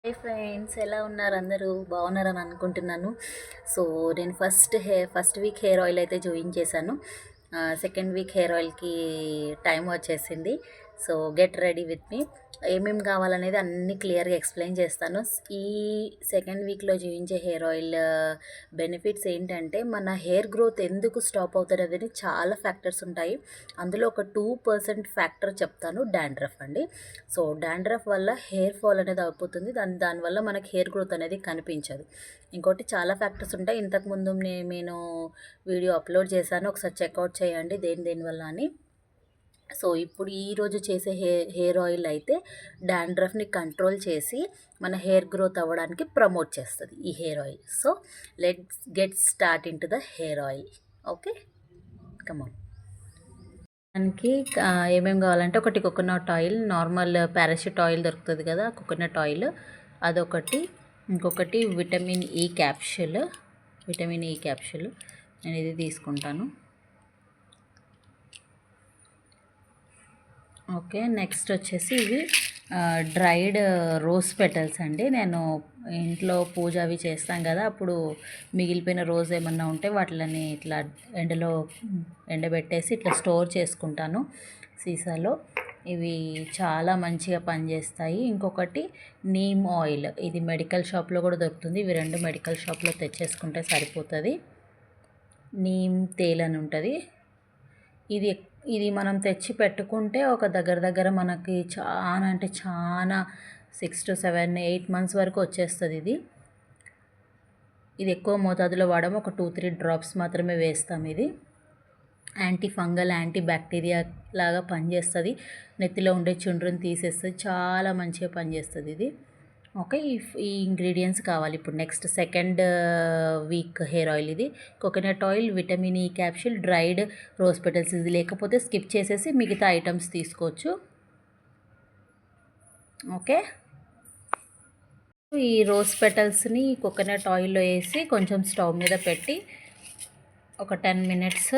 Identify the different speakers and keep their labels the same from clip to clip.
Speaker 1: Hi friends, ఎలా ఉన్నారు? అందరూ బాగున్నారని అనుకుంటున్నాను. సో నేను ఫస్ట్ వీక్ హెయిర్ ఆయిల్ అయితే చూయించేశాను. సెకండ్ వీక్ హెయిర్ ఆయిల్కి టైం వచ్చేసింది. So get ready with me. ఏమేమి కావాలనేది అన్నీ క్లియర్గా ఎక్స్ప్లెయిన్ చేస్తాను. ఈ సెకండ్ వీక్లో చూయించే హెయిర్ ఆయిల్ బెనిఫిట్స్ ఏంటంటే, మన హెయిర్ గ్రోత్ ఎందుకు స్టాప్ అవుతుంది అనేది చాలా ఫ్యాక్టర్స్ ఉంటాయి. అందులో ఒక 2% ఫ్యాక్టర్ చెప్తాను, డాండ్రఫ్ అండి. సో డాండ్రఫ్ వల్ల హెయిర్ ఫాల్ అనేది అయిపోతుంది. దానివల్ల మనకి హెయిర్ గ్రోత్ అనేది కనిపించదు. ఇంకోటి చాలా ఫ్యాక్టర్స్ ఉంటాయి. ఇంతకుముందు నేను వీడియో అప్లోడ్ చేశాను, ఒకసారి చెక్అవుట్ చేయండి దేనివల్ల అని. సో ఇప్పుడు ఈరోజు చేసే హెయిర్ ఆయిల్ అయితే డాండ్రఫ్ని కంట్రోల్ చేసి మన హెయిర్ గ్రోత్ అవ్వడానికి ప్రమోట్ చేస్తుంది ఈ hair oil. So let's get start into the hair oil. Okay, come on. దానికి ఏమేమి కావాలంటే, ఒకటి coconut oil, normal Parachute oil దొరుకుతుంది కదా, కోకోనట్ ఆయిల్ అదొకటి. ఇంకొకటి విటమిన్ ఈ క్యాప్షుల్ నేను ఇది తీసుకుంటాను. ఓకే, నెక్స్ట్ వచ్చేసి ఇవి డ్రైడ్ రోజ్ పెటల్స్ అండి. నేను ఇంట్లో పూజ అవి చేస్తాం కదా, అప్పుడు మిగిలిపోయిన రోజ్ ఏమన్నా ఉంటే వాటిని ఇట్లా ఎండబెట్టేసి ఇట్లా స్టోర్ చేసుకుంటాను సీసాలో. ఇవి చాలా మంచిగా పనిచేస్తాయి. ఇంకొకటి నీమ్ ఆయిల్, ఇది మెడికల్ షాప్లో కూడా దొరుకుతుంది. ఇవి రెండు మెడికల్ షాప్లో తెచ్చేసుకుంటే సరిపోతుంది. నీమ్ తేల్ అని ఉంటుంది. ఇది ఇది మనం తెచ్చి పెట్టుకుంటే ఒక దగ్గర మనకి చాలా అంటే చాలా 6 to 7 8 months వరకు వచ్చేస్తుంది. ఇది ఎక్కువ మోతాదులో వాడము, ఒక 2-3 డ్రాప్స్ మాత్రమే వేస్తాం. ఇది యాంటీ ఫంగల్, యాంటీ బ్యాక్టీరియా లాగా పనిచేస్తుంది. నెత్తిలో ఉండే చుండ్రుని తీసేస్తుంది, చాలా మంచిగా పనిచేస్తుంది ఇది. ఓకే, ఈ ఇంగ్రీడియంట్స్ కావాలి ఇప్పుడు. Next second week hair oil ఇది coconut oil, vitamin E capsule, dried rose petals. ఇది లేకపోతే స్కిప్ చేసేసి మిగతా ఐటమ్స్ తీసుకోవచ్చు. ఓకే, ఈ రోజ్ పెటల్స్ని కోకోనట్ ఆయిల్లో వేసి కొంచెం స్టవ్ మీద పెట్టి ఒక 10 minutes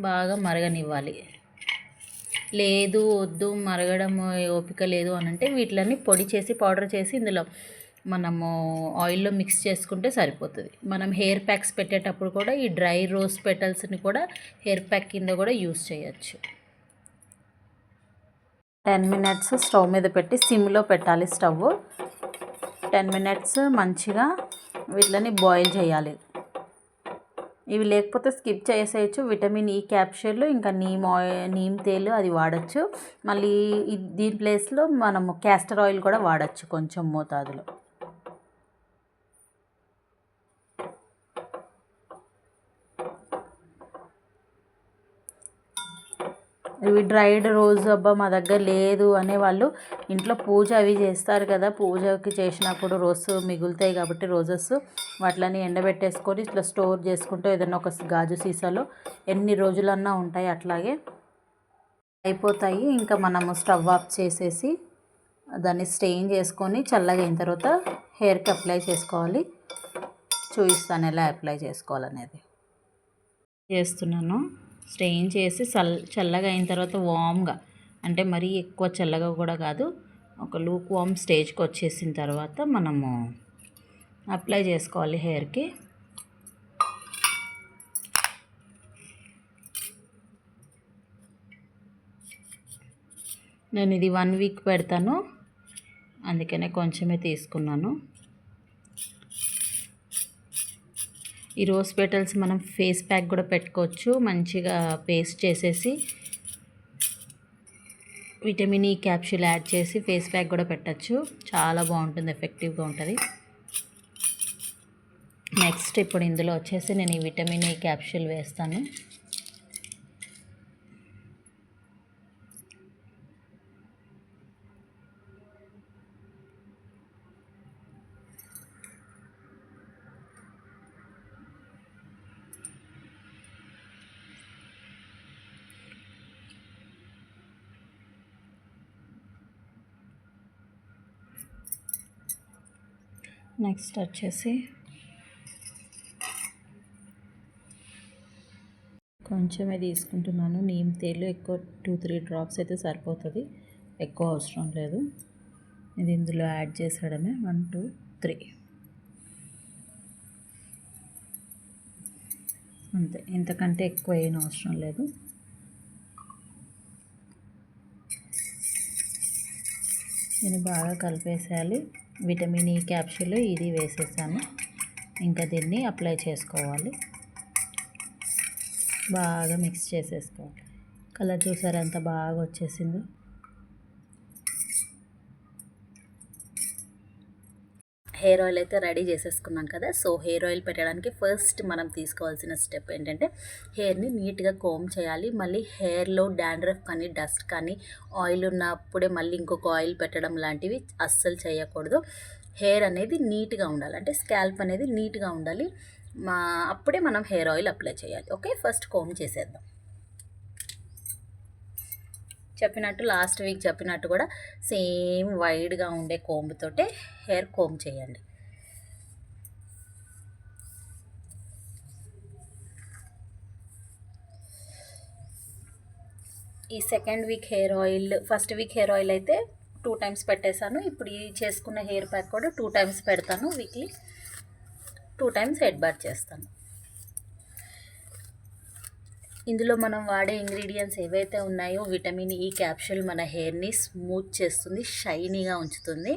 Speaker 1: బాగా మరగనివ్వాలి. లేదు వద్దు, మరగడం ఓపిక లేదు అని అంటే వీటిని పొడి చేసి పౌడర్ చేసి ఇందులో మనము ఆయిల్లో మిక్స్ చేసుకుంటే సరిపోతుంది. మనం హెయిర్ ప్యాక్స్ పెట్టేటప్పుడు కూడా ఈ డ్రై రోజ్ పెటల్స్ని కూడా హెయిర్ ప్యాక్ కింద కూడా యూస్ చేయొచ్చు. 10 minutes స్టవ్ మీద పెట్టి సిమ్లో పెట్టాలి స్టవ్. 10 minutes మంచిగా వీటిని బాయిల్ చేయాలి. ఇవి లేకపోతే స్కిప్ చేసేయచ్చు. విటమిన్ ఈ క్యాప్షుల్, ఇంకా నీమ్ తేలు అది వాడచ్చు. మళ్ళీ దీని ప్లేస్లో మనము క్యాస్టర్ ఆయిల్ కూడా వాడచ్చు కొంచెం మోతాదులో. ఇవి డ్రైడ్ రోజ్ అబ్బా మా దగ్గర లేదు అనేవాళ్ళు ఇంట్లో పూజ అవి చేస్తారు కదా, పూజకి చేసినప్పుడు రోజ్ మిగులుతాయి కాబట్టి రోజెస్ వాటిని ఎండబెట్టేసుకొని ఇట్లా స్టోర్ చేసుకుంటే ఏదైనా ఒక గాజు సీసాలో ఎన్ని రోజులన్నా ఉంటాయి, అట్లాగే అయిపోతాయి. ఇంకా మనము స్టవ్ ఆఫ్ చేసేసి దాన్ని స్టెయిన్ చేసుకొని చల్లగా అయిన తర్వాత హెయిర్కి అప్లై చేసుకోవాలి. చూపిస్తాను ఎలా అప్లై చేసుకోవాలనేది. చేస్తున్నాను. స్టెయిన్ చేసి చల్లగా అయిన తర్వాత వామ్గా, అంటే మరీ ఎక్కువ చల్లగా కూడా కాదు, ఒక లూక్ వామ్ స్టేజ్కి వచ్చేసిన తర్వాత మనము అప్లై చేసుకోవాలి హెయిర్కి. నేను ఇది 1 week పెడతాను, అందుకనే కొంచెమే తీసుకున్నాను. ఈ రోజ్ పెటల్స్ మనం ఫేస్ ప్యాక్ కూడా పెట్టుకోవచ్చు. మంచిగా పేస్ట్ చేసేసి విటమిన్ ఈ క్యాప్షుల్ యాడ్ చేసి ఫేస్ ప్యాక్ కూడా పెట్టచ్చు. చాలా బాగుంటుంది, ఎఫెక్టివ్గా ఉంటుంది. నెక్స్ట్ ఇప్పుడు ఇందులో వచ్చేసి నేను ఈ విటమిన్ ఈ క్యాప్షుల్ వేస్తాను. నెక్స్ట్ వచ్చేసి కొంచెమే తీసుకుంటున్నాను నీమ్ తేలు. ఎక్కువ 2-3 డ్రాప్స్ అయితే సరిపోతుంది, ఎక్కువ అవసరం లేదు. ఇది ఇందులో యాడ్ చేసేయడమే 1 2 3 అంతే, ఇంతకంటే ఎక్కువ ఏం అవసరం లేదు. దీన్ని బాగా కలిపేసేయాలి. విటమిన్ ఈ క్యాప్సూల్ ఇది వేసేసాను. ఇంకా దీన్ని అప్లై చేసుకోవాలి. బాగా మిక్స్ చేసేసుకోవాలి. కలర్ చూసారా ఎంత బాగా వచ్చేసిందో. హెయిర్ ఆయిల్ అయితే రెడీ చేసేసుకున్నాం కదా. సో హెయిర్ ఆయిల్ పెట్టడానికి ఫస్ట్ మనం తీసుకోవాల్సిన స్టెప్ ఏంటంటే హెయిర్ని నీట్గా కోమ్ చేయాలి. మళ్ళీ హెయిర్లో డాండ్రఫ్ కానీ డస్ట్ కానీ ఆయిల్ ఉన్నప్పుడే మళ్ళీ ఇంకొక ఆయిల్ పెట్టడం లాంటివి అస్సలు చేయకూడదు. హెయిర్ అనేది నీట్గా ఉండాలి, అంటే స్కాల్ప్ అనేది నీట్గా ఉండాలి. అప్పుడే మనం హెయిర్ ఆయిల్ అప్లై చేయాలి. ఓకే, ఫస్ట్ కోమ్ చేసేద్దాం. చెప్పినట్టు లాస్ట్ వీక్ చెప్పినట్టు కూడా సేమ్ వైడ్గా ఉండే కోంబుతోటే హెయిర్ కోమ్ చేయండి. ఈ second week hair oil, first week hair oil అయితే 2 టైమ్స్ పెట్టేశాను. ఇప్పుడు ఈ చేసుకున్న హెయిర్ ప్యాక్ కూడా 2 టైమ్స్ పెడతాను. వీక్లీ 2 టైమ్స్ హెడ్ బాత్ చేస్తాను. ఇందులో మనం వాడే ఇంగ్రీడియంట్స్ ఏవైతే ఉన్నాయో విటమిన్ ఈ క్యాప్సూల్ మన హెయిర్ని స్మూత్ చేస్తుంది, షైనీగా ఉంచుతుంది.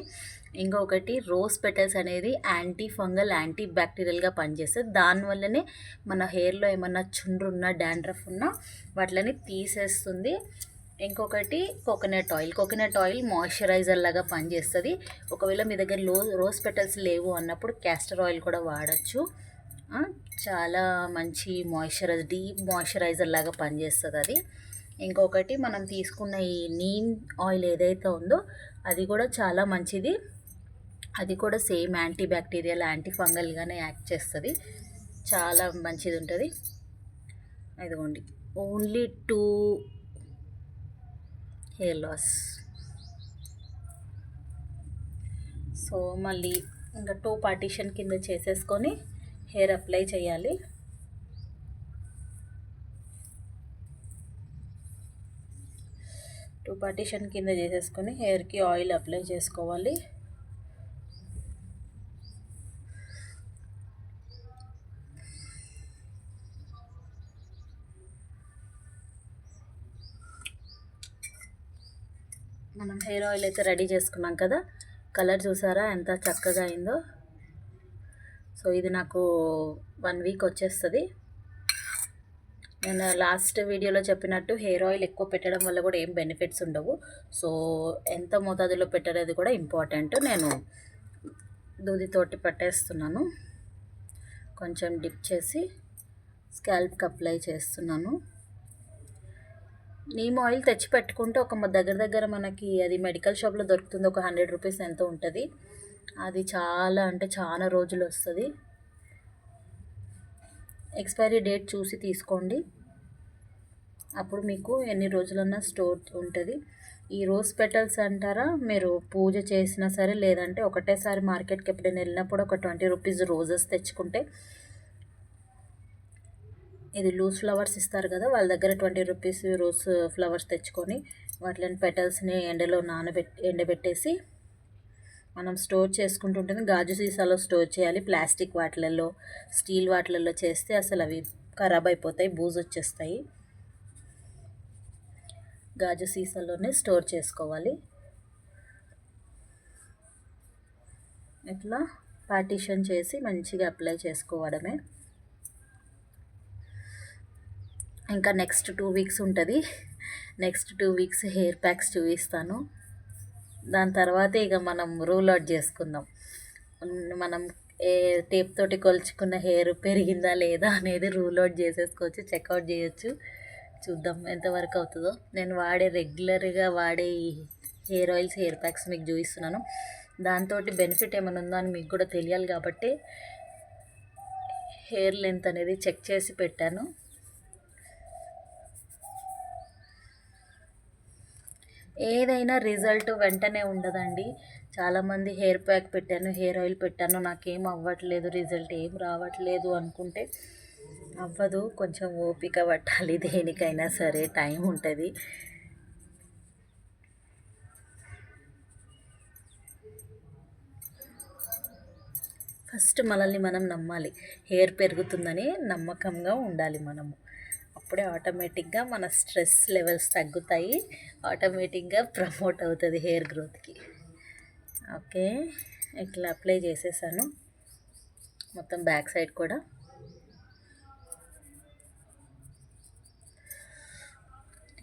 Speaker 1: ఇంకొకటి రోజ్ పెటల్స్ అనేది యాంటీ ఫంగల్ యాంటీ బ్యాక్టీరియల్గా పనిచేస్తుంది. దానివల్లనే మన హెయిర్లో ఏమన్నా చుండ్రు ఉన్నా డాండ్రఫ్ ఉన్నా వాటిని తీసేస్తుంది. ఇంకొకటి కోకోనట్ ఆయిల్ మాయిశ్చరైజర్ లాగా పనిచేస్తుంది. ఒకవేళ మీ దగ్గర రోజ్ పెటల్స్ లేవు అన్నప్పుడు క్యాస్టర్ ఆయిల్ కూడా వాడచ్చు. చాలా మంచి డీప్ మాయిశ్చరైజర్ లాగా పనిచేస్తుంది అది. ఇంకొకటి మనం తీసుకున్న ఈ నీమ్ ఆయిల్ ఏదైతే ఉందో అది కూడా చాలా మంచిది. అది కూడా సేమ్ యాంటీ బ్యాక్టీరియల్ యాంటీ ఫంగల్గానే యాక్ట్ చేస్తుంది, చాలా మంచిది ఉంటుంది. ఇదిగోండి, ఓన్లీ 2 హెయిర్ లాస్. సో మళ్ళీ ఇంకా 2 పార్టీషన్ కింద చేసేసుకొని హెయిర్ అప్లై చేయాలి. పార్టీషన్ కింద చేసేసుకొని హెయిర్కి ఆయిల్ అప్లై చేసుకోవాలి. మనం హెయిర్ ఆయిల్ అయితే రెడీ చేసుకున్నాం కదా. కలర్ చూసారా ఎంత చక్కగా అయిందో. సో ఇది నాకు 1 వీక్ వచ్చేస్తుంది. నేను లాస్ట్ వీడియోలో చెప్పినట్టు హెయిర్ ఆయిల్ ఎక్కువ పెట్టడం వల్ల కూడా ఏం బెనిఫిట్స్ ఉండవు. సో ఎంత మోతాదులో పెట్టలేదు కూడా ఇంపార్టెంట్. నేను దూదితోటి పట్టేస్తున్నాను, కొంచెం డిప్ చేసి స్కాల్ప్కి అప్లై చేస్తున్నాను. నీమ్ ఆయిల్ తెచ్చి పెట్టుకుంటే ఒక దగ్గర మనకి అది మెడికల్ షాప్లో దొరుకుతుంది, ఒక 100 రూపీస్ ఎంతో ఉంటుంది. అది చాలా అంటే చాలా రోజులు వస్తుంది. ఎక్స్పైరీ డేట్ చూసి తీసుకోండి, అప్పుడు మీకు ఎన్ని రోజులన్నా స్టోర్ ఉంటుంది. ఈ రోజ్ పెటల్స్ అంటారా, మీరు పూజ చేసినా సరే లేదంటే ఒకటేసారి మార్కెట్కి ఎప్పుడైనా వెళ్ళినప్పుడు ఒక 20 రూపీస్ రోజెస్ తెచ్చుకుంటే, ఇది లూజ్ ఫ్లవర్స్ ఇస్తారు కదా, వాళ్ళ దగ్గర 20 రూపీస్ రోజ్ ఫ్లవర్స్ తెచ్చుకొని వాటిని పెటల్స్ని ఎండలో ఎండబెట్టేసి మనం స్టోర్ చేసుకుంటుంటుంది. గాజు సీసాలో స్టోర్ చేయాలి. ప్లాస్టిక్ వాటిలలో, స్టీల్ వాటిలలో చేస్తే అసలు అవి ఖరాబ్ అయిపోతాయి, బూజు వచ్చేస్తాయి. గాజు సీసాలోనే స్టోర్ చేసుకోవాలి. ఇట్లా పార్టీషన్ చేసి మంచిగా అప్లై చేసుకోవడమే. ఇంకా నెక్స్ట్ 2 వీక్స్ ఉంటుంది. నెక్స్ట్ 2 వీక్స్ హెయిర్ ప్యాక్స్ చూపిస్తాను. దాని తర్వాత ఇక మనం రూల్ అవుట్ చేసుకుందాం. మనం టేప్ తోటి కొలుచుకున్న హెయిర్ పెరిగిందా లేదా అనేది రూల్ అవుట్ చేసేసుకోవచ్చు, చెక్అవుట్ చేయొచ్చు. చూద్దాం ఎంతవరకు అవుతుందో. నేను రెగ్యులర్గా వాడే ఈ హెయిర్ ఆయిల్స్, హెయిర్ ప్యాక్స్ మీకు చూపిస్తున్నాను. దాంతో బెనిఫిట్ ఏమైనా ఉందో అని మీకు కూడా తెలియాలి కాబట్టి హెయిర్ లెంత్ అనేది చెక్ చేసి పెట్టాను. ఏదైనా రిజల్ట్ వెంటనే ఉండదండి. చాలామంది హెయిర్ ప్యాక్ పెట్టాను, హెయిర్ ఆయిల్ పెట్టాను, నాకేం అవ్వట్లేదు, రిజల్ట్ ఏం రావట్లేదు అనుకుంటే అవ్వదు. కొంచెం ఓపిక పట్టాలి, దేనికైనా సరే టైం ఉంటుంది. ఫస్ట్ మనల్ని మనం నమ్మాలి. హెయిర్ పెరుగుతుందని నమ్మకంగా ఉండాలి మనము. అప్పుడే ఆటోమేటిక్గా మన స్ట్రెస్ లెవెల్స్ తగ్గుతాయి. ఆటోమేటిక్గా ప్రమోట్ అవుతుంది హెయిర్ గ్రోత్కి. ఓకే, ఇట్లా అప్లై చేసేసాను మొత్తం బ్యాక్ సైడ్ కూడా.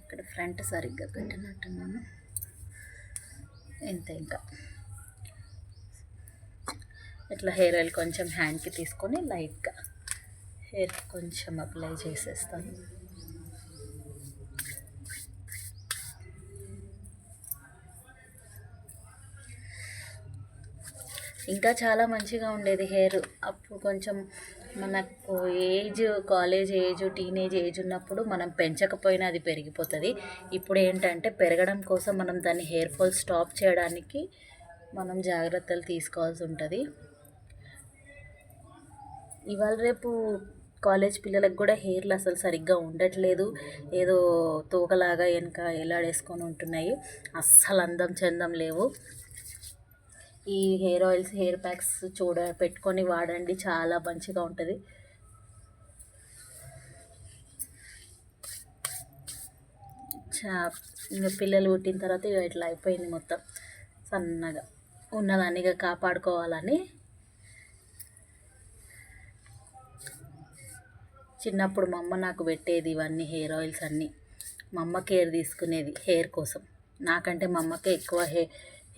Speaker 1: ఇక్కడ ఫ్రంట్ సరిగ్గా పెట్టినట్టున్నాను. ఇంత ఇంకా ఇట్లా హెయిర్ ఆయిల్ కొంచెం హ్యాండ్కి తీసుకొని లైట్గా హెయిర్కి కొంచెం అప్లై చేసేస్తాను. ఇంకా చాలా మంచిగా ఉండేది హెయిర్ అప్పుడు. కొంచెం మనకు age, college age, teenage age ఉన్నప్పుడు మనం పెంచకపోయినా అది పెరిగిపోతుంది. ఇప్పుడు ఏంటంటే పెరగడం కోసం మనం దాన్ని హెయిర్ ఫాల్ స్టాప్ చేయడానికి మనం జాగ్రత్తలు తీసుకోవాల్సి ఉంటుంది. ఇవాళ రేపు కాలేజ్ పిల్లలకు కూడా హెయిర్లు అసలు సరిగ్గా ఉండట్లేదు. ఏదో తోకలాగా వెనక ఎలాడేసుకొని ఉంటున్నాయి. అస్సలు అందం చందం లేవు. ఈ హెయిర్ ఆయిల్స్, హెయిర్ ప్యాక్స్ పెట్టుకొని వాడండి, చాలా మంచిగా ఉంటుంది. ఇంకా పిల్లలు పుట్టిన తర్వాత ఇట్లా అయిపోయింది మొత్తం సన్నగా. ఉన్నదాన్ని ఇక కాపాడుకోవాలని చిన్నప్పుడు మా అమ్మ నాకు పెట్టేది ఇవన్నీ హెయిర్ ఆయిల్స్ అన్నీ. మా అమ్మ కేర్ తీసుకునేది హెయిర్ కోసం. నాకంటే మా అమ్మకే ఎక్కువ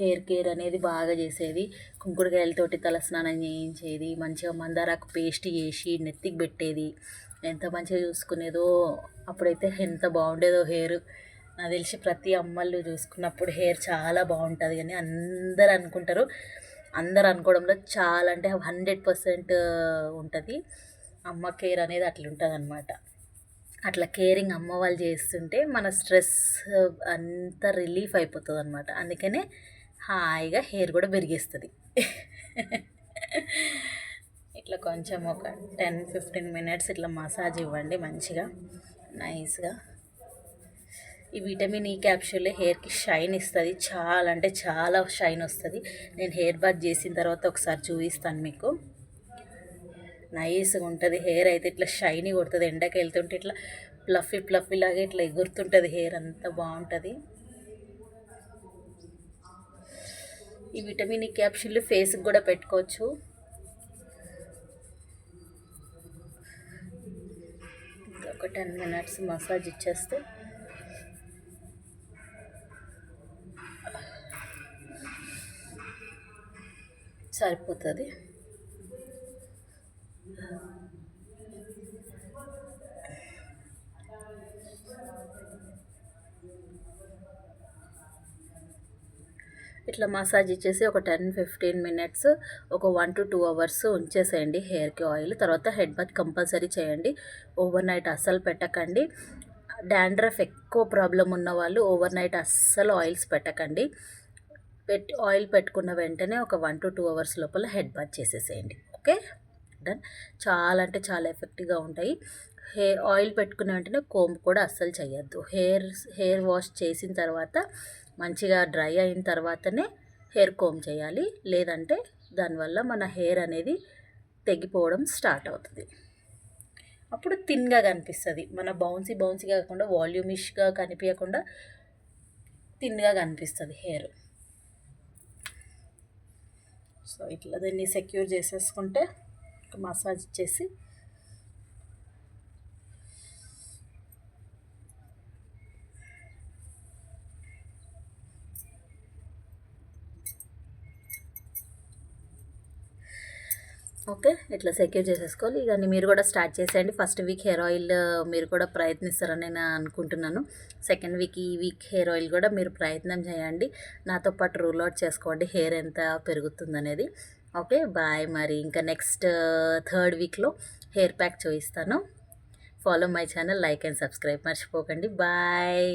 Speaker 1: హెయిర్ కేర్ అనేది బాగా చేసేది. కుంకుడుకాయలతోటి తలస్నానం చేయించేది, మంచిగా మందారాకు పేస్ట్ చేసి నెత్తికి పెట్టేది. ఎంత మంచిగా చూసుకునేదో. అప్పుడైతే ఎంత బాగుండేదో హెయిర్. నాకు తెలిసి ప్రతి అమ్మళ్ళు చూసుకున్నప్పుడు హెయిర్ చాలా బాగుంటుంది అని అందరు అనుకుంటారు. అందరు అనుకోవడంలో చాలా అంటే 100% ఉంటుంది. అమ్మ కేర్ అనేది అట్లుంటుంది అనమాట. అట్లా కేరింగ్ అమ్మ వాళ్ళు చేస్తుంటే మన స్ట్రెస్ అంతా రిలీఫ్ అయిపోతుంది అనమాట. అందుకనే హాయిగా హెయిర్ కూడా పెరిగేస్తుంది. ఇట్లా కొంచెం ఒక 10-15 మినిట్స్ ఇట్లా మసాజ్ ఇవ్వండి మంచిగా నైస్గా. ఈ విటమిన్ ఈ క్యాప్సూల్ హెయిర్కి షైన్ ఇస్తుంది. చాలా అంటే చాలా షైన్ వస్తుంది. నేను హెయిర్ బాత్ చేసిన తర్వాత ఒకసారి చూపిస్తాను మీకు. నైస్గా ఉంటుంది హెయిర్ అయితే. ఇట్లా షైనీ కొడుతుంది. ఎండకి వెళ్తుంటే ఇట్లా ఫ్లఫీ లాగా ఇట్లా ఎగురుతుంటుంది హెయిర్. అంతా బాగుంటుంది. ఈ విటమిన్ ఈ క్యాప్సూల్ ఫేస్కి కూడా పెట్టుకోవచ్చు. ఒక 10 మినిట్స్ మసాజ్ ఇచ్చేస్తే సరిపోతుంది. ఇట్లా మసాజ్ ఇచ్చేసి ఒక 10-15 మినిట్స్, ఒక 1 to 2 అవర్స్ ఉంచేసేయండి హెయిర్కి ఆయిల్. తర్వాత హెడ్ బాత్ కంపల్సరీ చేయండి. ఓవర్ నైట్ అస్సలు పెట్టకండి. డాండ్రఫ్ ఎక్కువ ప్రాబ్లం ఉన్న వాళ్ళు ఓవర్ నైట్ అస్సలు ఆయిల్స్ పెట్టకండి. ఆయిల్ పెట్టుకున్న వెంటనే ఒక 1 to 2 అవర్స్ లోపల హెడ్ బాత్ చేసేసేయండి. Okay, done. చాలా అంటే చాలా ఎఫెక్టివ్గా ఉంటాయి. ఆయిల్ పెట్టుకున్న వెంటనే కోంబ్ కూడా అస్సలు చేయొద్దు. హెయిర్ వాష్ చేసిన తర్వాత మంచిగా డ్రై అయిన తర్వాతనే హెయిర్ కోంబ్ చేయాలి. లేదంటే దానివల్ల మన హెయిర్ అనేది తెగిపోవడం స్టార్ట్ అవుతుంది. అప్పుడు థిన్గా కనిపిస్తుంది. మన బౌన్సీగా కాకుండా వాల్యూమిష్గా కనిపించకుండా థిన్గా కనిపిస్తుంది హెయిర్. సో ఇట్లా దీన్ని సెక్యూర్ చేసేసుకుంటే మసాజ్ చేసి ఓకే, ఇట్లా సెక్యూర్ చేసేసుకోవాలి. ఇక మీరు కూడా స్టార్ట్ చేసేయండి. ఫస్ట్ వీక్ హెయిర్ ఆయిల్ మీరు కూడా ప్రయత్నిస్తారని నేను అనుకుంటున్నాను. సెకండ్ వీక్, ఈ వీక్ హెయిర్ ఆయిల్ కూడా మీరు ప్రయత్నం చేయండి. నాతో పాటు రూల్ అవుట్ చేసుకోండి హెయిర్ ఎంత పెరుగుతుందనేది. Okay bye. మరి ఇంకా నెక్స్ట్ 3rd వీక్లో హెయిర్ ప్యాక్ చూపిస్తాను. Follow my channel, like and subscribe మర్చిపోకండి. బాయ్.